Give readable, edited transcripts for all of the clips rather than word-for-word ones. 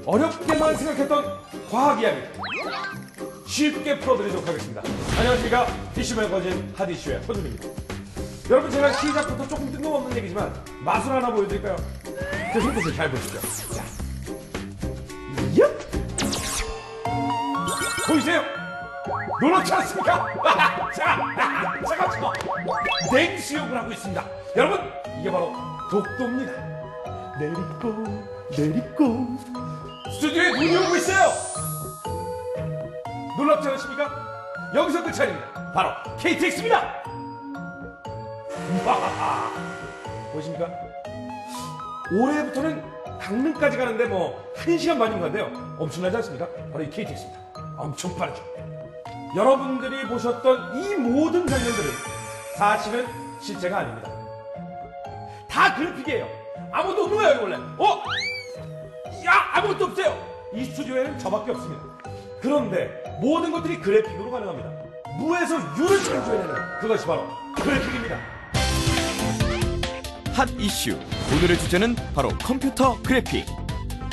어렵게만 생각했던 과학 이야기 쉽게 풀어드리도록 하겠습니다. 안녕하십니까. 이슈 매거진 핫이슈의 허준입니다. 여러분, 제가 시작부터 조금 뜬금없는 얘기지만 마술 하나 보여드릴까요? 그 힌트를 잘 보시죠. 자, 보이세요? 놀랍지 않습니까? 제가 냉수욕을 하고 있습니다. 여러분, 이게 바로 독도입니다. 내리고 스튜디오에 눈이 오고 있어요. 놀랍지 않으십니까? 여기서 끝이 아닙니다. 바로 KTX입니다. 보십니까? 올해부터는 강릉까지 가는데 뭐 1시간 반이면 간대요. 엄청나지 않습니까? 바로 이 KTX입니다. 엄청 빠르죠. 여러분들이 보셨던 이 모든 장면들은 사실은 실제가 아닙니다. 다 그래픽이에요. 아무도 없는 거예요, 원래. 아무것도 없어요. 이 스튜디오에는 저밖에 없습니다. 그런데 모든 것들이 그래픽으로 가능합니다. 무에서 유를 창조해내는 그것이 바로 그래픽입니다. 핫 이슈. 오늘의 주제는 바로 컴퓨터 그래픽.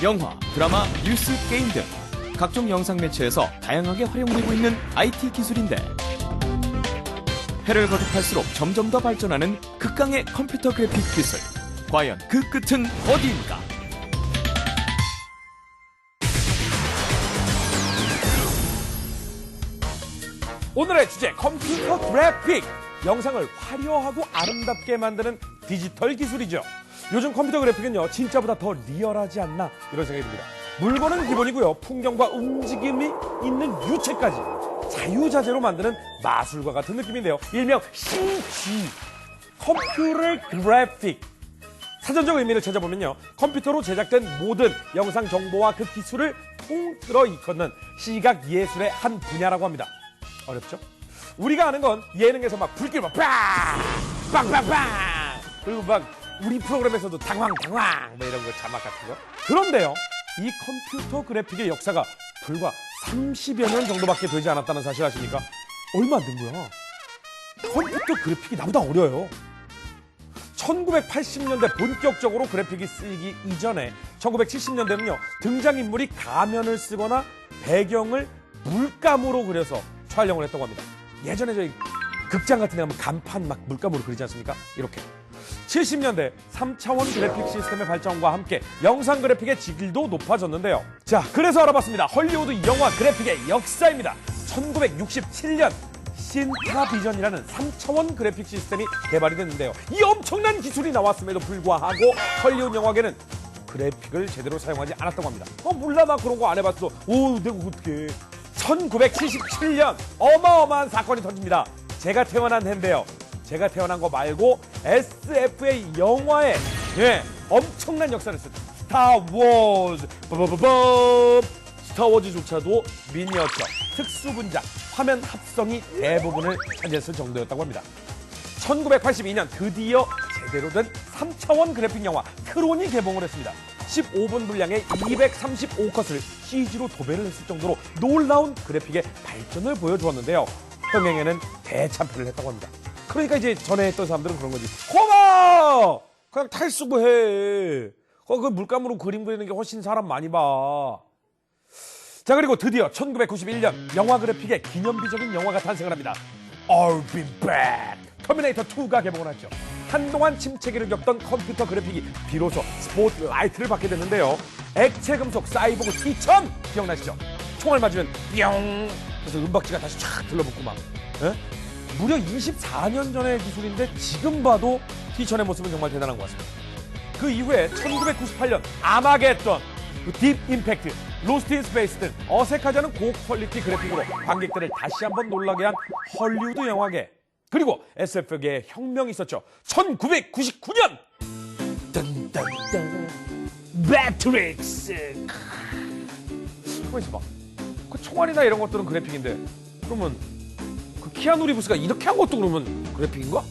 영화, 드라마, 뉴스, 게임 등 각종 영상 매체에서 다양하게 활용되고 있는 IT 기술인데, 해를 거듭할수록 점점 더 발전하는 극강의 컴퓨터 그래픽 기술. 과연 그 끝은 어디일까? 오늘의 주제, 컴퓨터 그래픽. 영상을 화려하고 아름답게 만드는 디지털 기술이죠. 요즘 컴퓨터 그래픽은요, 진짜보다 더 리얼하지 않나, 이런 생각이 듭니다. 물건은 기본이고요, 풍경과 움직임이 있는 유체까지 자유자재로 만드는 마술과 같은 느낌인데요. 일명 CG, 컴퓨터 그래픽. 사전적 의미를 찾아보면요, 컴퓨터로 제작된 모든 영상 정보와 그 기술을 통틀어 일컫는 시각 예술의 한 분야라고 합니다. 어렵죠? 우리가 아는 건 예능에서 막 불길 막 빵빵빵, 그리고 막 우리 프로그램에서도 당황 뭐 이런 거 자막 같은 거. 그런데요, 이 컴퓨터 그래픽의 역사가 불과 30여 년 정도밖에 되지 않았다는 사실 아십니까? 얼마 안 된 거야. 컴퓨터 그래픽이 나보다 어려요. 1980년대 본격적으로 그래픽이 쓰이기 이전에 1970년대는요, 등장인물이 가면을 쓰거나 배경을 물감으로 그려서 촬영을 했다고 합니다. 예전에 저희 극장 같은 데 가면 간판 막 물감으로 그리지 않습니까? 이렇게. 70년대 3차원 그래픽 시스템의 발전과 함께 영상 그래픽의 질도 높아졌는데요. 자, 그래서 알아봤습니다. 헐리우드 영화 그래픽의 역사입니다. 1967년 신타비전이라는 3차원 그래픽 시스템이 개발이 됐는데요. 이 엄청난 기술이 나왔음에도 불구하고 헐리우드 영화계는 그래픽을 제대로 사용하지 않았다고 합니다. 몰라, 나 그런 거 안 해봤어. 내가 어떡해. 1977년 어마어마한 사건이 터집니다. 제가 태어난 해인데요, 제가 태어난 거 말고 SF의 영화에 엄청난 역사를 쓴 스타워즈. 스타워즈조차도 미니어처, 특수분장, 화면 합성이 대부분을 차지했을 정도였다고 합니다. 1982년 드디어 제대로 된 3차원 그래픽 영화 트론이 개봉을 했습니다. 15분 분량의 235컷을 CG로 도배를 했을 정도로 놀라운 그래픽의 발전을 보여주었는데요. 흥행에는 대참패를 했다고 합니다. 그러니까 이제 전에 했던 사람들은 그런 거지. 그냥 탈수고 해. 그 물감으로 그림 그리는 게 훨씬 사람 많이 봐. 자, 그리고 드디어 1991년 영화 그래픽의 기념비적인 영화가 탄생을 합니다. I'll be back. 터미네이터 2가 개봉을 하죠. 한동안 침체기를 겪던 컴퓨터 그래픽이 비로소 스포트라이트를 받게 됐는데요. 액체 금속 사이보그 T-1000 기억나시죠? 총알 맞으면 뿅! 그래서 은박지가 다시 쫙 들러붙고 막. 무려 24년 전의 기술인데 지금 봐도 T-1000의 모습은 정말 대단한 것 같습니다. 그 이후에 1998년 아마겟돈, 딥 임팩트, 로스트 인 스페이스 등 어색하지 않은 고퀄리티 그래픽으로 관객들을 다시 한번 놀라게 한 헐리우드 영화계. 그리고 SF계의 혁명이 있었죠. 1999년! 매트릭스! 가만 있어봐. 그 총알이나 이런 것들은 그래픽인데, 그러면 그 키아누 리브스가 이렇게 한 것도 그러면 그래픽인가?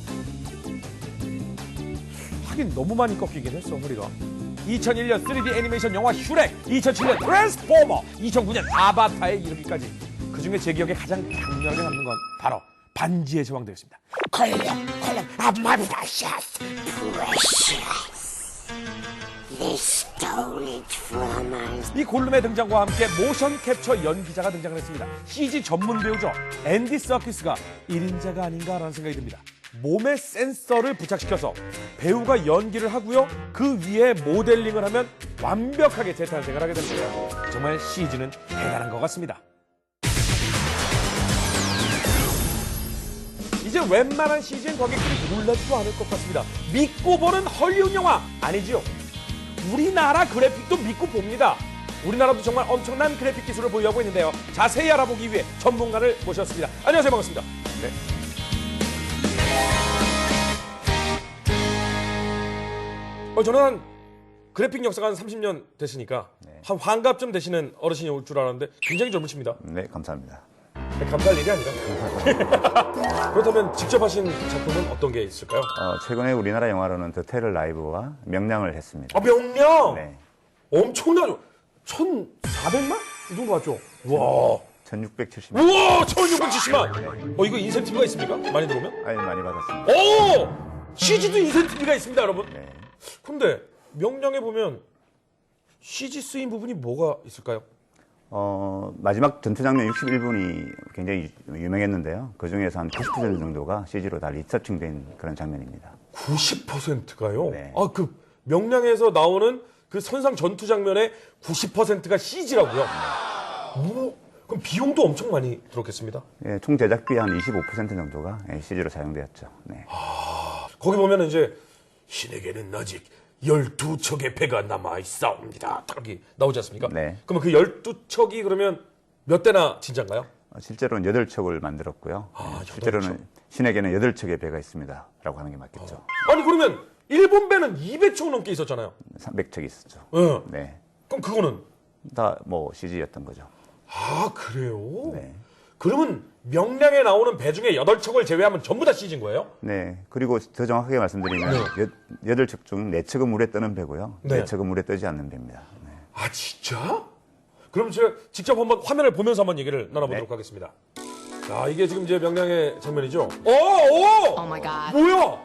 하긴 너무 많이 꺾이긴 했어, 허리가. 2001년 3D 애니메이션 영화 슈렉, 2007년 트랜스포머, 2009년 아바타에 이르기까지. 그중에 제 기억에 가장 강렬하게 남는 건 바로 반지의 제왕되었습니다. 콜롬, my precious. They stole it from us. 이 골룸의 등장과 함께 모션 캡처 연기자가 등장을 했습니다. CG 전문 배우죠. 앤디 서키스가 1인자가 아닌가라는 생각이 듭니다. 몸에 센서를 부착시켜서 배우가 연기를 하고요. 그 위에 모델링을 하면 완벽하게 재탄생을 하게 됩니다. 정말 CG는 대단한 것 같습니다. 이제 웬만한 CG는 관객들이 놀라지도 않을 것 같습니다. 믿고 보는 헐리우드 영화 아니지요. 우리나라 그래픽도 믿고 봅니다. 우리나라도 정말 엄청난 그래픽 기술을 보유하고 있는데요. 자세히 알아보기 위해 전문가를 모셨습니다. 안녕하세요. 반갑습니다. 네. 저는 한 그래픽 역사가 한 30년 됐으니까 한 환갑쯤 되시는 어르신이 올 줄 알았는데 굉장히 젊으십니다. 네, 감사합니다. 감사할 일이 아니라. 그렇다면 직접 하신 작품은 어떤 게 있을까요? 최근에 우리나라 영화로는 더 테러 라이브와 명량을 했습니다. 명량! 네. 엄청나죠? 1,400만? 이 정도 맞죠? 와. 1670만. 우와! 1,670만! 이거 인센티브가 있습니까? 많이 들어오면? 아니, 많이 받았습니다. 오! CG도 인센티브가 있습니다, 여러분. 네. 근데 명량에 보면 CG 쓰인 부분이 뭐가 있을까요? 마지막 전투 장면 61분이 굉장히 유명했는데요. 그 중에서 한 90% 정도가 CG로 다 리서칭된 그런 장면입니다. 90%가요? 네. 그 명량에서 나오는 그 선상 전투 장면의 90%가 CG라고요? 그럼 비용도 엄청 많이 들었겠습니다. 예, 총 제작비 한 25% 정도가 CG로 사용되었죠. 네. 거기 보면 이제 신에게는 아직 12척의 배가 남아있사옵니다. 딱 이렇게 나오지 않습니까? 네. 그러면 그 12척이 그러면 몇 대나 진짜인가요? 실제로는 8척을 만들었고요. 실제로는 신에게는 8척의 배가 있습니다. 라고 하는 게 맞겠죠. 아니 그러면 일본 배는 200척 넘게 있었잖아요. 300척이 있었죠. 네. 네. 그럼 그거는? 다 CG였던 거죠. 그래요? 네. 그러면 명량에 나오는 배 중에 8척을 제외하면 전부 다 CG인 거예요? 네. 그리고 더 정확하게 말씀드리면 8척 중 4척은 물에 뜨는 배고요. 네. 4척은 물에 뜨지 않는 배입니다. 네. 진짜? 그럼 제가 직접 한번 화면을 보면서 한번 얘기를 나눠보도록 하겠습니다. 자, 이게 지금 이제 명량의 장면이죠? Oh my God. 뭐야?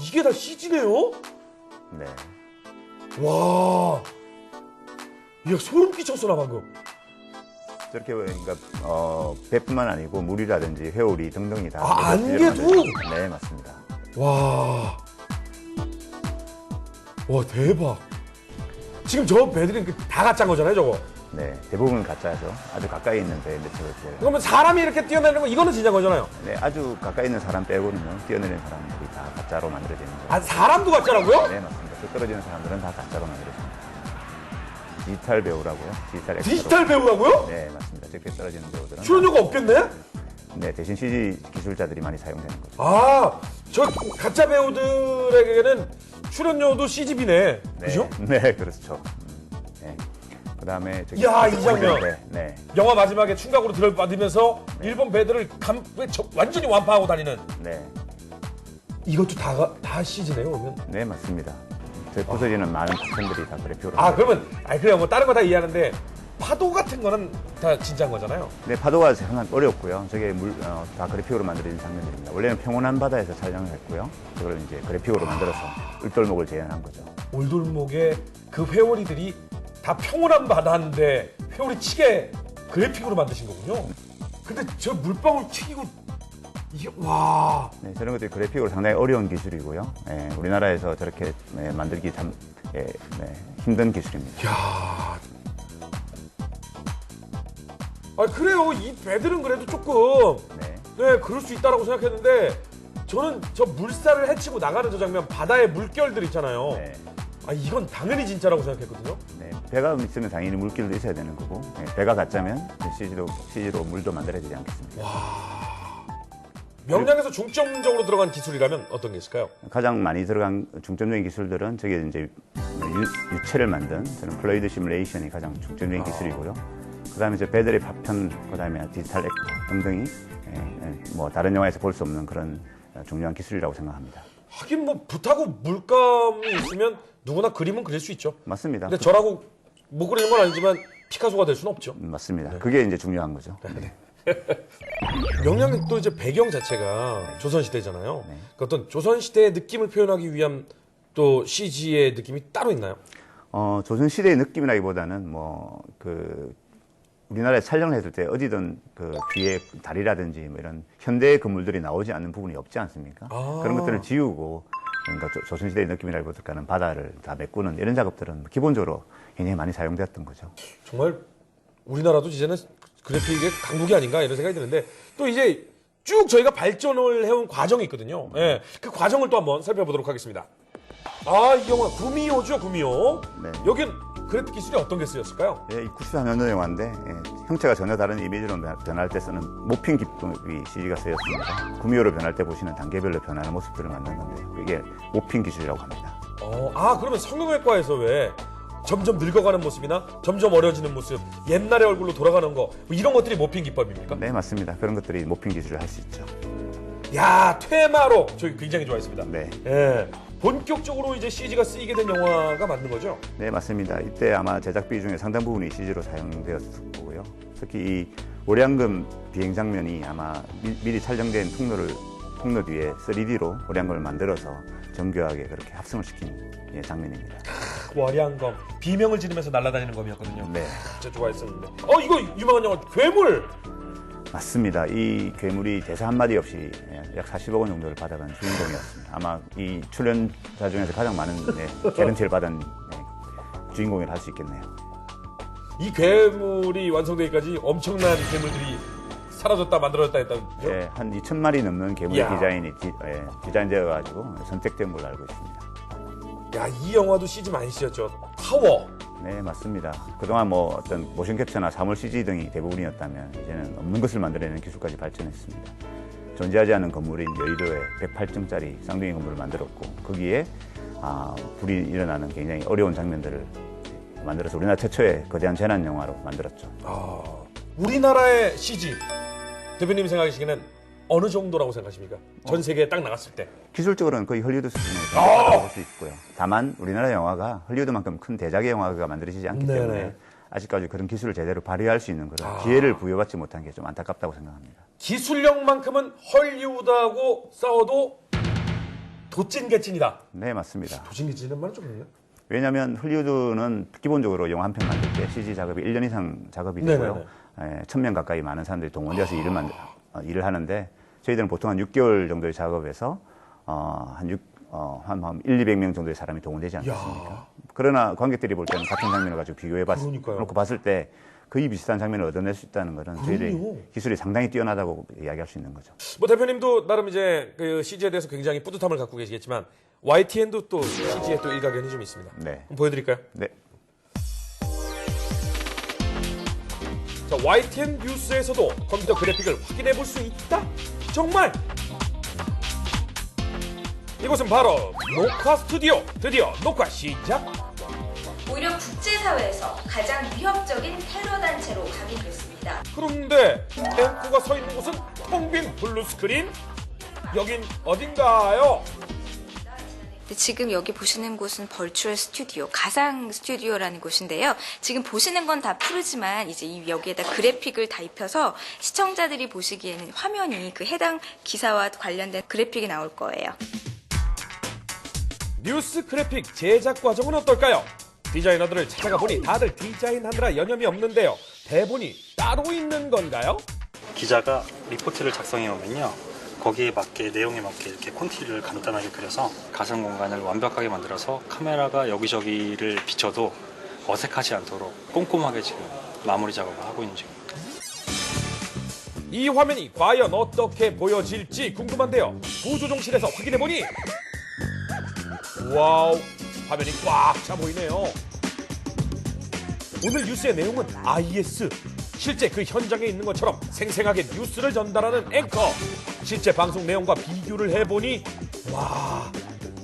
이게 다 CG네요? 네. 와. 이야, 소름 끼쳤어, 나 방금. 저렇게 그러니까 배뿐만 아니고 물이라든지 회오리 등등이 다 안개도? 네, 맞습니다. 와, 대박. 지금 저 배들이 다 가짜인 거잖아요, 저거. 네, 대부분 가짜죠. 아주 가까이 있는 배인데 저렇게. 그러면 사람이 이렇게 뛰어내리는 거 이거는 진짜인 거잖아요. 네, 아주 가까이 있는 사람 빼고는요. 뛰어내리는 사람들이 다 가짜로 만들어지는 거죠. 사람도 가짜라고요? 네, 맞습니다. 저 떨어지는 사람들은 다 가짜로 만들어집니다. 디지털 배우라고요. 디지털 액터로. 디지털 배우라고요? 네, 맞습니다. 저렇게 떨어지는 배우들은. 출연료가 없겠네? 네, 대신 CG 기술자들이 많이 사용되는 거죠. 저 가짜 배우들에게는 출연료도 CG비네. 네, 그죠? 네, 그렇죠. 네. 그다음에 저기 야, 이 장면. 네, 영화 마지막에 충격으로 들어받으면서 일본 배들을 완전히 완파하고 다니는. 네, 이것도 다 CG네요, 그러면? 네, 맞습니다. 저 부서지는 많은 파편들이 다 그래픽으로. 그러면, 그래요. 뭐, 다른 거 다 이해하는데, 파도 같은 거는 다 진짜인 거잖아요. 네, 파도가 상당히 어렵고요. 저게 다 그래픽으로 만들어진 장면들입니다. 원래는 평온한 바다에서 촬영을 했고요. 그걸 이제 그래픽으로 만들어서 을돌목을 재현한 거죠. 올돌목에 그 회오리들이 다 평온한 바다인데, 회오리 치게 그래픽으로 만드신 거군요. 근데 저 물방울 튀기고, 이게, 와. 네, 저런 것들이 그래픽으로 상당히 어려운 기술이고요. 네, 우리나라에서 저렇게 만들기 참 힘든 기술입니다. 야. 그래요. 이 배들은 그래도 조금 네. 그럴 수 있다라고 생각했는데 저는 저 물살을 헤치고 나가는 저 장면 바다의 물결들 있잖아요. 네. 이건 당연히 진짜라고 생각했거든요. 네, 배가 있으면 당연히 물길도 있어야 되는 거고 배가 가짜면 CG로 물도 만들어지지 않겠습니까? 명량에서 중점적으로 들어간 기술이라면 어떤 게 있을까요? 가장 많이 들어간 중점적인 기술들은 저게 이제 유체를 만든 저는 플루이드 시뮬레이션이 가장 중점적인 기술이고요. 그다음에 이제 배들의 파편, 그다음에 디지털 액터 등등이 뭐 다른 영화에서 볼 수 없는 그런 중요한 기술이라고 생각합니다. 하긴 뭐 붓하고 물감이 있으면 누구나 그림은 그릴 수 있죠. 맞습니다. 근데 저라고 못 그리는 건 아니지만 피카소가 될 수는 없죠. 맞습니다. 그게 이제 중요한 거죠. 명량은 또 이제 배경 자체가 조선시대잖아요. 그러니까 어떤 조선시대의 느낌을 표현하기 위한 또 CG의 느낌이 따로 있나요? 조선시대의 느낌이라기보다는 우리나라에 촬영을 했을 때 어디든 뒤에 다리라든지 뭐 이런 현대 건물들이 나오지 않는 부분이 없지 않습니까? 그런 것들을 지우고 그러니까 조선시대의 느낌이라기보다는 바다를 다 메꾸는 이런 작업들은 기본적으로 굉장히 많이 사용되었던 거죠. 정말 우리나라도 이제는 그래픽의 강국이 아닌가 이런 생각이 드는데 또 이제 쭉 저희가 발전을 해온 과정이 있거든요. 예, 그 과정을 또 한번 살펴보도록 하겠습니다. 이 영화 구미호죠, 구미호. 네. 여긴 그래픽 기술이 어떤 게 쓰였을까요? 이 94년도 영화인데 형태가 전혀 다른 이미지로 변할 때 쓰는 모핑 기법이 CG가 쓰였습니다. 구미호로 변할 때 보시는 단계별로 변하는 모습들을 만든 건데요. 이게 모핑 기술이라고 합니다. 그러면 성형외과에서 왜 점점 늙어가는 모습이나 점점 어려지는 모습, 옛날의 얼굴로 돌아가는 거, 뭐 이런 것들이 모핑 기법입니까? 네, 맞습니다. 그런 것들이 모핑 기술을 할 수 있죠. 야, 퇴마로 저희 굉장히 좋아했습니다. 네. 예. 본격적으로 이제 CG가 쓰이게 된 영화가 맞는 거죠? 네, 맞습니다. 이때 아마 제작비 중에 상당 부분이 CG로 사용되었을 거고요. 특히 이 오량금 비행 장면이 아마 미리 촬영된 통로 뒤에 3D로 오량금을 만들어서 정교하게 그렇게 합성을 시킨 장면입니다. 월양검, 비명을 지르면서 날아다니는 검이었거든요. 네. 진짜 좋아했었는데. 이거 유명한 영화 괴물! 맞습니다. 이 괴물이 대사 한마디 없이 약 40억 원 정도를 받아간 주인공이었습니다. 아마 이 출연자 중에서 가장 많은 개런티를 받은 주인공이라 할 수 있겠네요. 이 괴물이 완성되기까지 엄청난 괴물들이 사라졌다 만들어졌다 했다는 거죠? 네, 한 2,000마리 넘는 괴물의 이야. 디자인이 디자인되어가지고 선택된 걸로 알고 있습니다. 야, 이 영화도 CG 많이 쓰였죠. 타워. 네, 맞습니다. 그동안 어떤 모션 캡처나 사물 CG 등이 대부분이었다면 이제는 없는 것을 만들어내는 기술까지 발전했습니다. 존재하지 않은 건물인 여의도에 108층짜리 쌍둥이 건물을 만들었고 거기에 불이 일어나는 굉장히 어려운 장면들을 만들어서 우리나라 최초의 거대한 재난 영화로 만들었죠. 우리나라의 CG 대표님 생각하시기에는 어느 정도라고 생각하십니까? 전 세계에 딱 나갔을 때. 기술적으로는 거의 헐리우드 수준에 가깝다고 볼 수 있고요. 다만 우리나라 영화가 헐리우드만큼 큰 대작의 영화가 만들어지지 않기 네네. 때문에 아직까지 그런 기술을 제대로 발휘할 수 있는 그런 기회를 부여받지 못한 게 좀 안타깝다고 생각합니다. 기술력만큼은 헐리우드하고 싸워도 도찐개찐이다. 네, 맞습니다. 도찐개찐이란 말은 좀 있나요? 왜냐하면 헐리우드는 기본적으로 영화 한 편 만들 때 CG 작업이 1년 이상 작업이 되고요. 1,000명 가까이 많은 사람들이 동원되어서 일을 하는데 저희들은 보통 한 6개월 정도의 작업에서 한 1,200명 정도의 사람이 동원되지 않겠습니까? 그러나 관객들이 볼 때는 같은 장면을 가지고 비교해 놓고 봤을 때 거의 비슷한 장면을 얻어낼 수 있다는 것은 저희들의 기술이 상당히 뛰어나다고 이야기할 수 있는 거죠. 뭐 대표님도 나름 이제 그 CG에 대해서 굉장히 뿌듯함을 갖고 계시겠지만 YTN도 또 CG에 또 일가견이 좀 있습니다. 네. 한번 보여드릴까요? 네. 자, YTN 뉴스에서도 컴퓨터 그래픽을 확인해 볼 수 있다? 정말? 이곳은 바로 녹화 스튜디오. 드디어 녹화 시작. 오히려 국제사회에서 가장 위협적인 테러 단체로 각인됐습니다. 그런데 앵커가 서 있는 곳은 텅 빈 블루 스크린? 여긴 어딘가요? 지금 여기 보시는 곳은 벌추얼 스튜디오, 가상 스튜디오라는 곳인데요. 지금 보시는 건 다 푸르지만 이제 여기에다 그래픽을 다 입혀서 시청자들이 보시기에는 화면이 그 해당 기사와 관련된 그래픽이 나올 거예요. 뉴스 그래픽 제작 과정은 어떨까요? 디자이너들을 찾아가 보니 다들 디자인하느라 여념이 없는데요. 대본이 따로 있는 건가요? 기자가 리포트를 작성해 오면요. 거기에 맞게 내용에 맞게 이렇게 콘티를 간단하게 그려서 가상 공간을 완벽하게 만들어서 카메라가 여기저기를 비춰도 어색하지 않도록 꼼꼼하게 지금 마무리 작업을 하고 있는 중입니다. 이 화면이 과연 어떻게 보여질지 궁금한데요. 구조종실에서 확인해보니 와우, 화면이 꽉 차 보이네요. 오늘 뉴스의 내용은 IS. 실제 그 현장에 있는 것처럼 생생하게 뉴스를 전달하는 앵커. 실제 방송 내용과 비교를 해보니 와,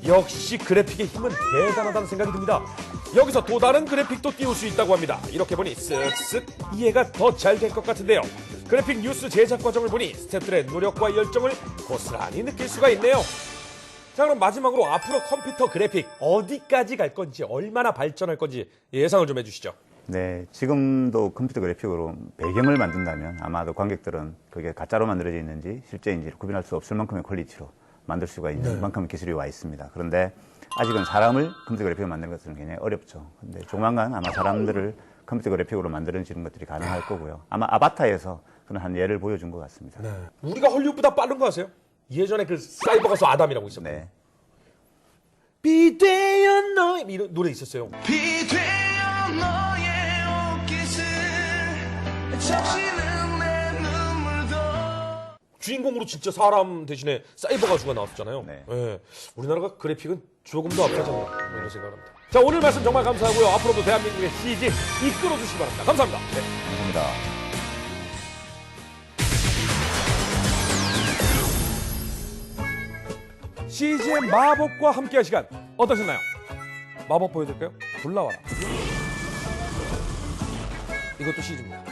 역시 그래픽의 힘은 대단하다는 생각이 듭니다. 여기서 또 다른 그래픽도 띄울 수 있다고 합니다. 이렇게 보니 쓱쓱 이해가 더 잘 될 것 같은데요. 그래픽 뉴스 제작 과정을 보니 스태프들의 노력과 열정을 고스란히 느낄 수가 있네요. 자, 그럼 마지막으로 앞으로 컴퓨터 그래픽 어디까지 갈 건지, 얼마나 발전할 건지 예상을 좀 해주시죠. 네, 지금도 컴퓨터 그래픽으로 배경을 만든다면 아마도 관객들은 그게 가짜로 만들어져 있는지 실제인지를 구분할 수 없을 만큼의 퀄리티로 만들 수가 있는 만큼의 기술이 와 있습니다. 그런데 아직은 사람을 컴퓨터 그래픽으로 만드는 것은 굉장히 어렵죠. 근데 조만간 아마 사람들을 컴퓨터 그래픽으로 만들어지는 것들이 가능할 거고요. 아마 아바타에서 그런 한 예를 보여준 것 같습니다. 네. 우리가 헐리우드보다 빠른 거 아세요? 예전에 그 사이버 가수 아담이라고 있었거든요. 네. 비대어 너의 이런 노래 있었어요. 비되어 너의 옷깃을 적시는 내 눈물도 주인공으로 진짜 사람 대신에 사이버 가수가 나왔었잖아요. 네. 예. 우리나라가 그래픽은 조금 더 앞서지 않나 이런 생각합니다. 자, 오늘 말씀 정말 감사하고요. 앞으로도 대한민국의 CG 이끌어주시기 바랍니다. 감사합니다. 네. 감사합니다. CG의 마법과 함께할 시간 어떠셨나요? 마법 보여드릴까요? 불나와라. 이것도 CG입니다.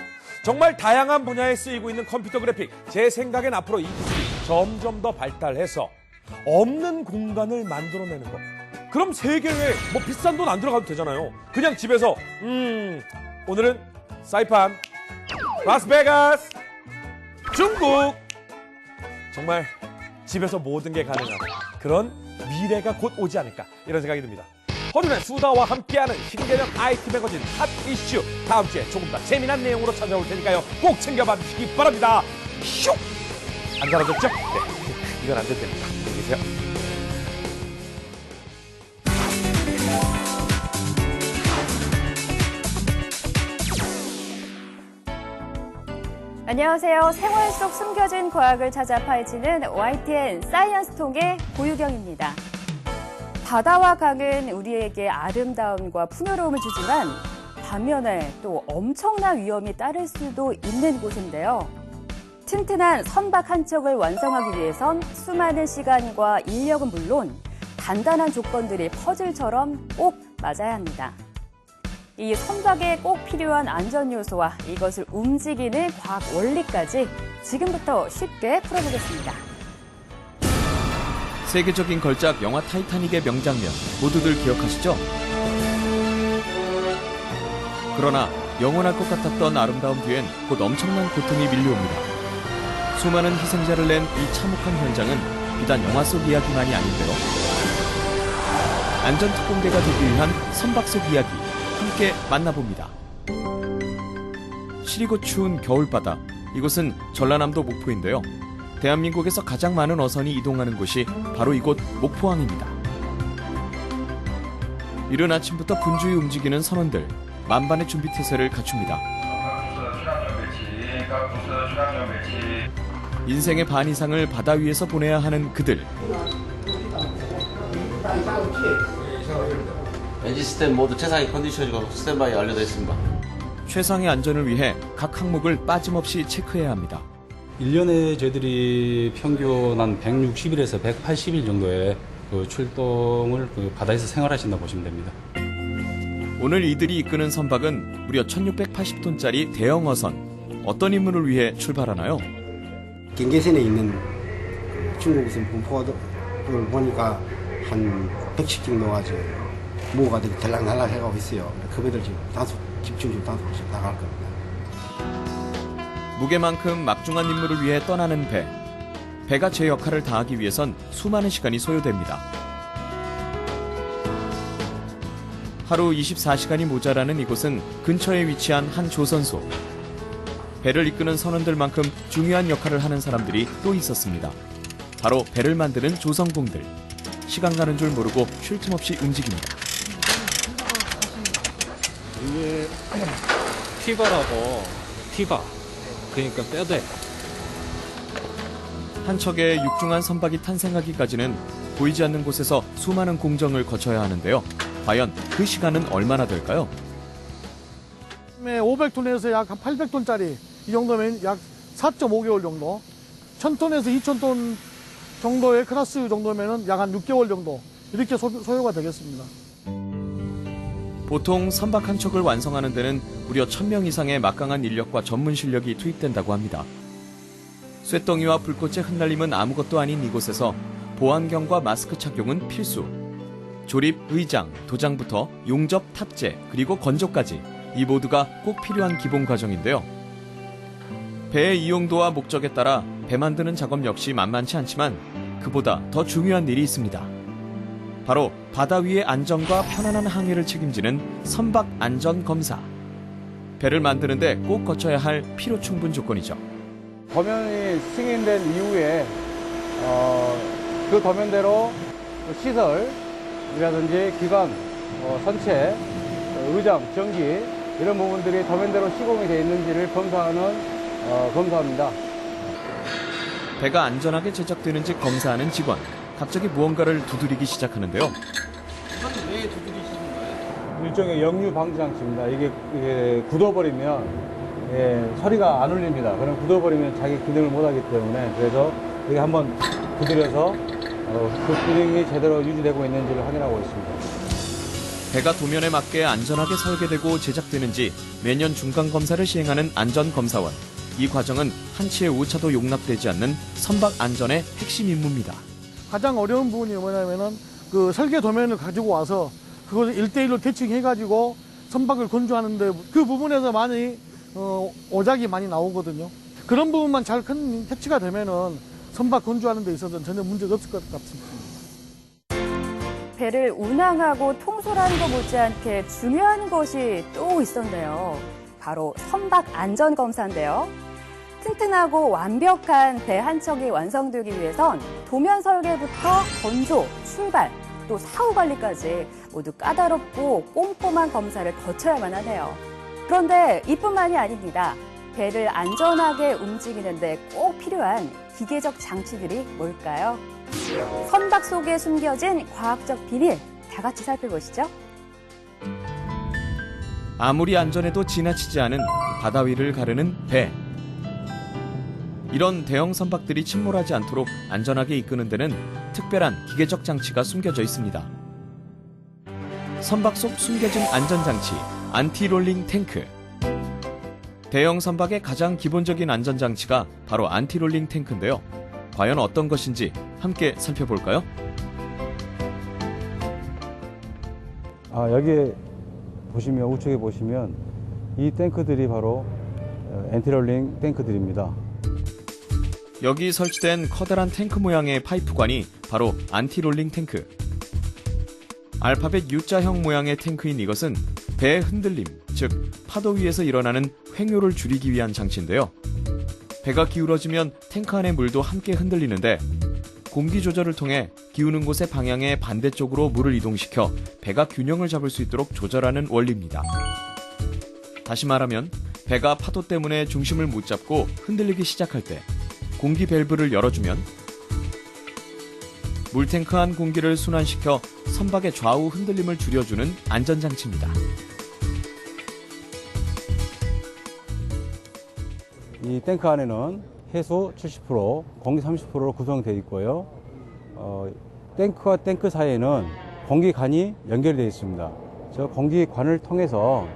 정말 다양한 분야에 쓰이고 있는 컴퓨터 그래픽. 제 생각엔 앞으로 이 기술이 점점 더 발달해서 없는 공간을 만들어내는 것. 그럼 세계에 뭐 비싼 돈 안 들어가도 되잖아요. 그냥 집에서 오늘은 사이판, 라스베가스, 중국. 정말 집에서 모든 게 가능한 그런 미래가 곧 오지 않을까 이런 생각이 듭니다. 허준의 수다와 함께하는 신개념 IT 매거진 핫 이슈 다음 주에 조금 더 재미난 내용으로 찾아올 테니까요. 꼭 챙겨봐 주시기 바랍니다. 슉! 안 사라졌죠? 네, 이건 안 될 때입니다. 안녕히 계세요. 안녕하세요. 생활 속 숨겨진 과학을 찾아 파헤치는 YTN 사이언스 통의 고유경입니다. 바다와 강은 우리에게 아름다움과 풍요로움을 주지만 반면에 또 엄청난 위험이 따를 수도 있는 곳인데요. 튼튼한 선박 한 척을 완성하기 위해선 수많은 시간과 인력은 물론 단단한 조건들이 퍼즐처럼 꼭 맞아야 합니다. 이 선박에 꼭 필요한 안전 요소와 이것을 움직이는 과학 원리까지 지금부터 쉽게 풀어보겠습니다. 세계적인 걸작 영화 타이타닉의 명장면 모두들 기억하시죠? 그러나 영원할 것 같았던 아름다움 뒤엔 곧 엄청난 고통이 밀려옵니다. 수많은 희생자를 낸 이 참혹한 현장은 비단 영화 속 이야기만이 아닌데요. 안전특공대가 되기 위한 선박 속 이야기 함께 만나봅니다. 시리고 추운 겨울바다, 이곳은 전라남도 목포인데요. 대한민국에서 가장 많은 어선이 이동하는 곳이 바로 이곳 목포항입니다. 이른 아침부터 분주히 움직이는 선원들, 만반의 준비 태세를 갖춥니다. 인생의 반 이상을 바다 위에서 보내야 하는 그들. 엔진 시스템 모두 최상의 컨디션이고 스탠바이 완료되어 있습니다. 최상의 안전을 위해 각 항목을 빠짐없이 체크해야 합니다. 1년에 저희들이 평균 한 160일에서 180일 정도의 출동을 바다에서 생활하신다 보시면 됩니다. 오늘 이들이 이끄는 선박은 무려 1680톤짜리 대형 어선. 어떤 임무를 위해 출발하나요? 경계선에 있는 중국에서 분포를 보니까 한 100씩 정도가 무가 되게 들락날락 해가고 있어요. 그배들 지금 집중적으로 단속씩 나갈 겁니다. 무게만큼 막중한 임무를 위해 떠나는 배. 배가 제 역할을 다하기 위해선 수많은 시간이 소요됩니다. 하루 24시간이 모자라는 이곳은 근처에 위치한 한 조선소. 배를 이끄는 선원들만큼 중요한 역할을 하는 사람들이 또 있었습니다. 바로 배를 만드는 조선공들. 시간 가는 줄 모르고 쉴 틈 없이 움직입니다. 이게 티바라고 티바. 그러니까 뼈대. 한 척의 육중한 선박이 탄생하기까지는 보이지 않는 곳에서 수많은 공정을 거쳐야 하는데요. 과연 그 시간은 얼마나 될까요? 500톤에서 약 한 800톤짜리 이 정도면 약 4.5개월 정도, 1000톤에서 2000톤 정도의 클래스 정도면 약 한 6개월 정도 이렇게 소요가 되겠습니다. 보통 선박 한 척을 완성하는 데는 무려 1000명 이상의 막강한 인력과 전문 실력이 투입된다고 합니다. 쇳덩이와 불꽃의 흩날림은 아무것도 아닌 이곳에서 보안경과 마스크 착용은 필수. 조립, 의장, 도장부터 용접, 탑재, 그리고 건조까지 이 모두가 꼭 필요한 기본 과정인데요. 배의 이용도와 목적에 따라 배 만드는 작업 역시 만만치 않지만 그보다 더 중요한 일이 있습니다. 바로 바다 위의 안전과 편안한 항해를 책임지는 선박 안전 검사. 배를 만드는데 꼭 거쳐야 할 필요 충분 조건이죠. 도면이 승인된 이후에 그 도면대로 시설이라든지 기관, 선체, 의장, 전기 이런 부분들이 도면대로 시공이 되어 있는지를 검사하는 검사입니다. 배가 안전하게 제작되는지 검사하는 직원. 갑자기 무언가를 두드리기 시작하는데요. 이건 왜 두드리시는 거예요? 일종의 역류 방지 장치입니다. 이게 굳어버리면 소리가 안 울립니다. 그럼 굳어버리면 자기 기능을 못하기 때문에 그래서 이게 한번 두드려서 그 기능이 제대로 유지되고 있는지를 확인하고 있습니다. 배가 도면에 맞게 안전하게 설계되고 제작되는지 매년 중간 검사를 시행하는 안전검사원. 이 과정은 한치의 오차도 용납되지 않는 선박 안전의 핵심 임무입니다. 가장 어려운 부분이 뭐냐면은 그 설계 도면을 가지고 와서 그것을 1대1로 캐칭해가지고 선박을 건조하는데 그 부분에서 많이 오작이 많이 나오거든요. 그런 부분만 잘 캐치가 되면은 선박 건조하는 데 있어서는 전혀 문제가 없을 것 같습니다. 배를 운항하고 통솔하는 것 못지않게 중요한 것이 또 있었는데요. 바로 선박 안전 검사인데요. 튼튼하고 완벽한 배 한 척이 완성되기 위해선 도면 설계부터 건조, 출발, 또 사후 관리까지 모두 까다롭고 꼼꼼한 검사를 거쳐야만 하네요. 그런데 이뿐만이 아닙니다. 배를 안전하게 움직이는데 꼭 필요한 기계적 장치들이 뭘까요? 선박 속에 숨겨진 과학적 비밀, 다 같이 살펴보시죠. 아무리 안전해도 지나치지 않은 바다 위를 가르는 배. 이런 대형 선박들이 침몰하지 않도록 안전하게 이끄는 데는 특별한 기계적 장치가 숨겨져 있습니다. 선박 속 숨겨진 안전장치, 안티롤링 탱크. 대형 선박의 가장 기본적인 안전장치가 바로 안티롤링 탱크인데요. 과연 어떤 것인지 함께 살펴볼까요? 여기에 보시면 우측에 보시면 이 탱크들이 바로 엔티롤링 탱크들입니다. 여기 설치된 커다란 탱크 모양의 파이프관이 바로 안티롤링 탱크. 알파벳 U자형 모양의 탱크인 이것은 배의 흔들림, 즉 파도 위에서 일어나는 횡요를 줄이기 위한 장치인데요. 배가 기울어지면 탱크 안의 물도 함께 흔들리는데 공기 조절을 통해 기우는 곳의 방향의 반대쪽으로 물을 이동시켜 배가 균형을 잡을 수 있도록 조절하는 원리입니다. 다시 말하면 배가 파도 때문에 중심을 못 잡고 흔들리기 시작할 때 공기 밸브를 열어주면 물탱크 안 공기를 순환시켜 선박의 좌우 흔들림을 줄여주는 안전장치입니다. 이 탱크 안에는 해수 70%, 공기 30%로 구성되어 있고요. 탱크와 탱크 사이에는 공기관이 연결되어 있습니다. 저 공기관을 통해서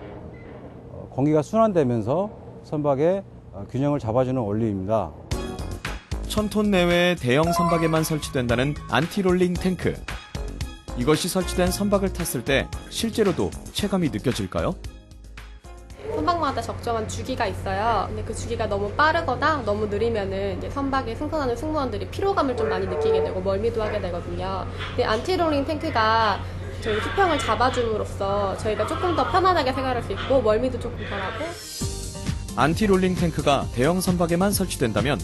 공기가 순환되면서 선박의 균형을 잡아주는 원리입니다. 1000톤 내외의 대형 선박에만 설치된다는 안티롤링 탱크. 이것이 설치된 선박을 탔을 때 실제로도 체감이 느껴질까요? 선박마다 적정한 주기가 있어요. 근데 그 주기가 너무 빠르거나 너무 느리면은 이제 선박에 승선하는 승무원들이 피로감을 좀 많이 느끼게 되고 멀미도 하게 되거든요. 근데 안티롤링 탱크가 저희 수평을 잡아줌으로써 저희가 조금 더 편안하게 생활할 수 있고 멀미도 조금 덜하고. 안티롤링 탱크가 대형 선박에만 설치된다면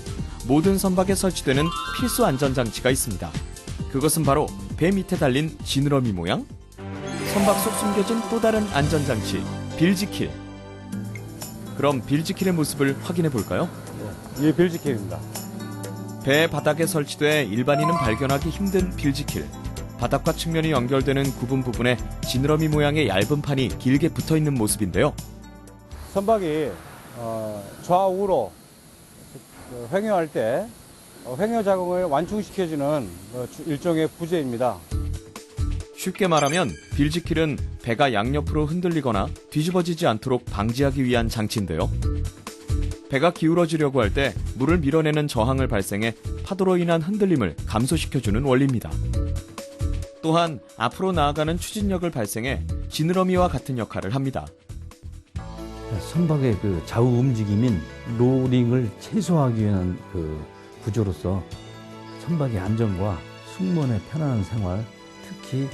모든 선박에 설치되는 필수 안전장치가 있습니다. 그것은 바로 배 밑에 달린 지느러미 모양? 선박 속 숨겨진 또 다른 안전장치, 빌지킬. 그럼 빌지킬의 모습을 확인해 볼까요? 이게 빌지킬입니다. 배 바닥에 설치돼 일반인은 발견하기 힘든 빌지킬. 바닥과 측면이 연결되는 구분 부분에 지느러미 모양의 얇은 판이 길게 붙어있는 모습인데요. 선박이 좌우로 횡요할 때 횡요 작용을 완충시켜주는 일종의 부재입니다. 쉽게 말하면 빌지킬은 배가 양옆으로 흔들리거나 뒤집어지지 않도록 방지하기 위한 장치인데요. 배가 기울어지려고 할 때 물을 밀어내는 저항을 발생해 파도로 인한 흔들림을 감소시켜주는 원리입니다. 또한 앞으로 나아가는 추진력을 발생해 지느러미와 같은 역할을 합니다. 선박의 그 좌우 움직임인 로링을 최소화하기 위한 그 구조로서 선박의 안전과 승무원의 편안한 생활, 특히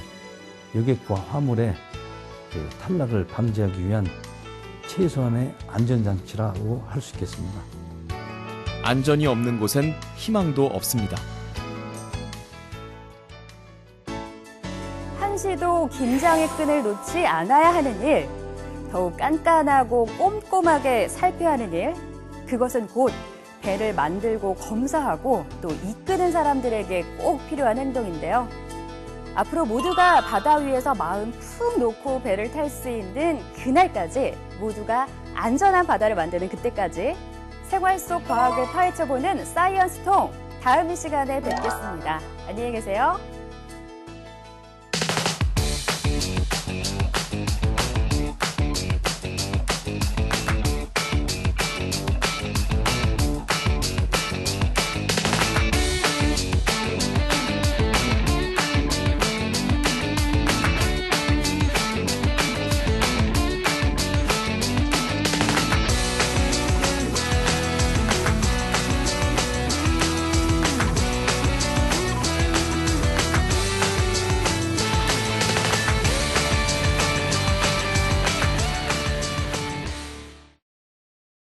여객과 화물의 그 탈락을 방지하기 위한 최소한의 안전장치라고 할 수 있겠습니다. 안전이 없는 곳엔 희망도 없습니다. 한시도 긴장의 끈을 놓지 않아야 하는 일, 더욱 깐깐하고 꼼꼼하게 살펴야 하는 일, 그것은 곧 배를 만들고 검사하고 또 이끄는 사람들에게 꼭 필요한 행동인데요. 앞으로 모두가 바다 위에서 마음 푹 놓고 배를 탈 수 있는 그날까지, 모두가 안전한 바다를 만드는 그때까지 생활 속 과학을 파헤쳐보는 사이언스통, 다음 이 시간에 뵙겠습니다. 안녕히 계세요.